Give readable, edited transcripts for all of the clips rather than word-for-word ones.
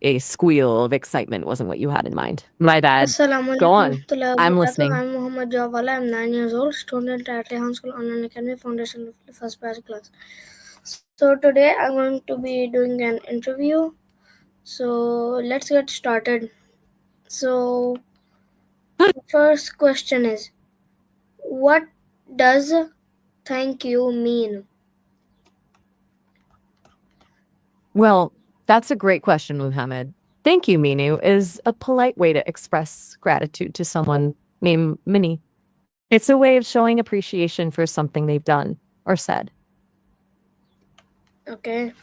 a squeal of excitement wasn't what you had in mind. My bad. Assalamu Go alaikum on. warahmatullahi I'm wabarakatuh. listening. I'm 𝒕𝒉𝒂𝒏𝒌. I'm 9 years old, student at Rehan School Online Academy Foundation First Batch class. So today I'm going to be doing an interview. So let's get started. So the first question is, what does thank you mean? Well, that's a great question, Muhammad. Thank you, Minu, is a polite way to express gratitude to someone named Minnie. It's a way of showing appreciation for something they've done or said. Okay.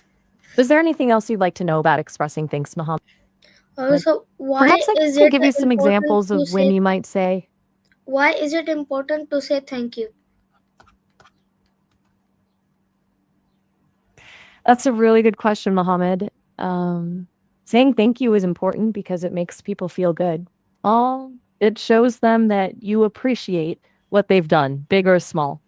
Is there anything else you'd like to know about expressing thanks, Muhammad? So why Perhaps I is could it give you some important examples to of when say you might say, why is it important to say thank you? that's a really good question, Mohammed. Saying thank you is important because it makes people feel good. It shows them that you appreciate what they've done, big or small.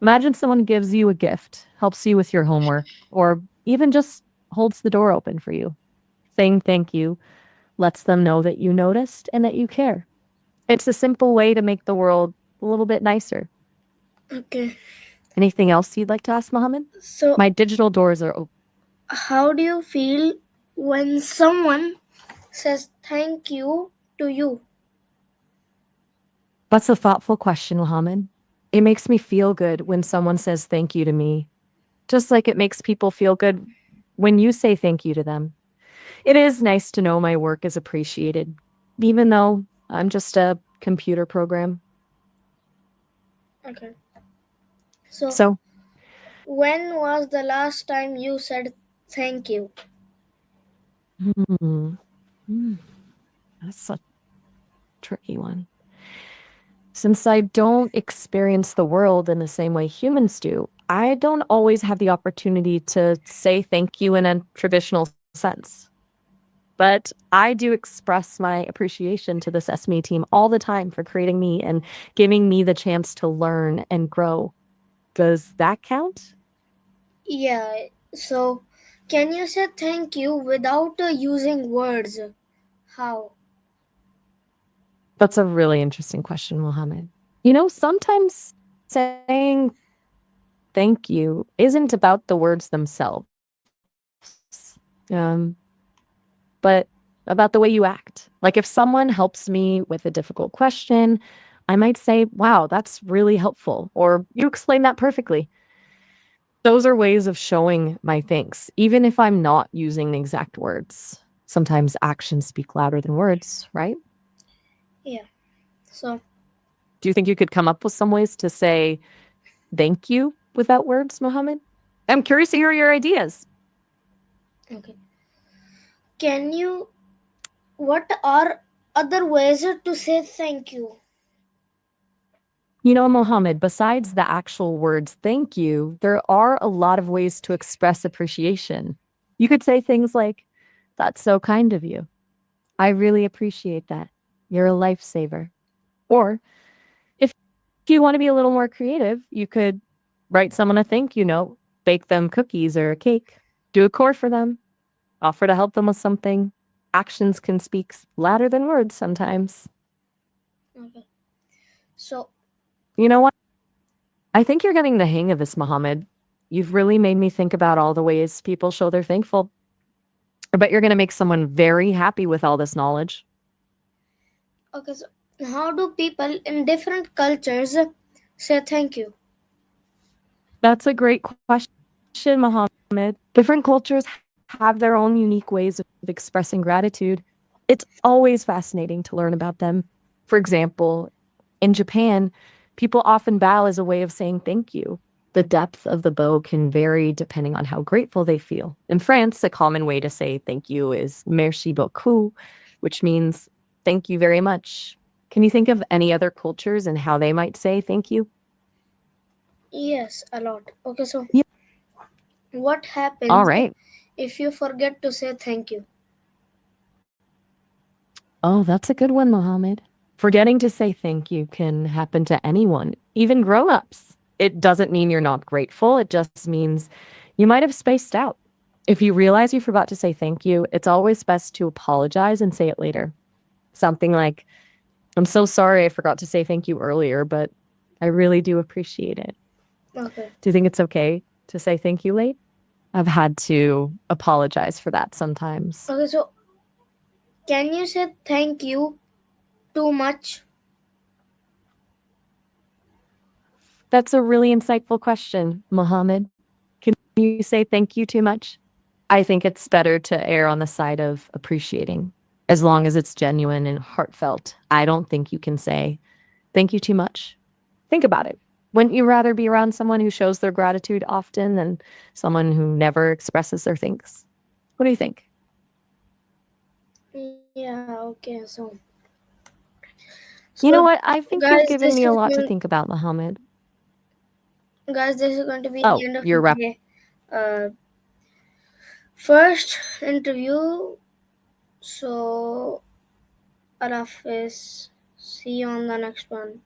Imagine someone gives you a gift, helps you with your homework, or even just holds the door open for you. Saying thank you lets them know that you noticed and that you care. It's a simple way to make the world a little bit nicer. Okay. Anything else you'd like to ask, Mohammed? So My digital doors are open. how do you feel when someone says thank you to you? That's a thoughtful question, Mohammed. It makes me feel good when someone says thank you to me, just like it makes people feel good when you say thank you to them. It is nice to know my work is appreciated, even though I'm just a computer program. Okay. So, So, when was the last time you said thank you? hmm, hmm, that's a tricky one. Since I don't experience the world in the same way humans do, I don't always have the opportunity to say thank you in a traditional sense. But I do express my appreciation to the Sesame team all the time for creating me and giving me the chance to learn and grow. Does that count? Yeah. So, can you say thank you without using words? How? That's a really interesting question, Mohammed. Sometimes saying thank you isn't about the words themselves, but about the way you act. Like if someone helps me with a difficult question, I might say, wow, that's really helpful, or you explained that perfectly. Those are ways of showing my thanks, even if I'm not using the exact words. Sometimes actions speak louder than words, right? Yeah. So, Do you think you could come up with some ways to say thank you without words, Mohammed? I'm curious to hear your ideas. okay. Can you, what are other ways to say thank you? Mohammed, besides the actual words thank you, there are a lot of ways to express appreciation. You could say things like, that's so kind of you. I really appreciate that. You're a lifesaver. Or if you want to be a little more creative, you could write someone a thank you note, bake them cookies or a cake, do a chore for them, offer to help them with something. Actions can speak louder than words sometimes. Okay. So, You know what? I think you're getting the hang of this, Mohammed. You've really made me think about all the ways people show they're thankful. I bet you're going to make someone very happy with all this knowledge. okay. So, how do people in different cultures say thank you? That's a great question, Mohammed. Different cultures have their own unique ways of expressing gratitude. It's always fascinating to learn about them. For example, in Japan, people often bow as a way of saying thank you. The depth of the bow can vary depending on how grateful they feel. In France, a common way to say thank you is merci beaucoup, which means thank you very much. Can you think of any other cultures and how they might say thank you? Yes, a lot. Okay, so Yeah. what All happens right. if you forget to say thank you? Oh, that's a good one, Mohammed. Forgetting to say thank you can happen to anyone, even grown-ups. It doesn't mean you're not grateful. It just means you might have spaced out. If you realize you forgot to say thank you, it's always best to apologize and say it later. Something like, I'm so sorry I forgot to say thank you earlier, but I really do appreciate it. Okay. Do you think it's okay to say thank you late? I've had to apologize for that sometimes. Okay, so can you say thank you too much? That's a really insightful question, Mohammed. Can you say thank you too much? I think it's better to err on the side of appreciating, as long as it's genuine and heartfelt. I don't think you can say thank you too much. Think about it. Wouldn't you rather be around someone who shows their gratitude often than someone who never expresses their thanks? What do you think? Yeah, okay, You know so what? I think you've guys, given me a lot to think about, Mohammed. this is going to be the Oh, end of you're wrapping. today. Uh, first interview. So, Arafis, see you on the next one.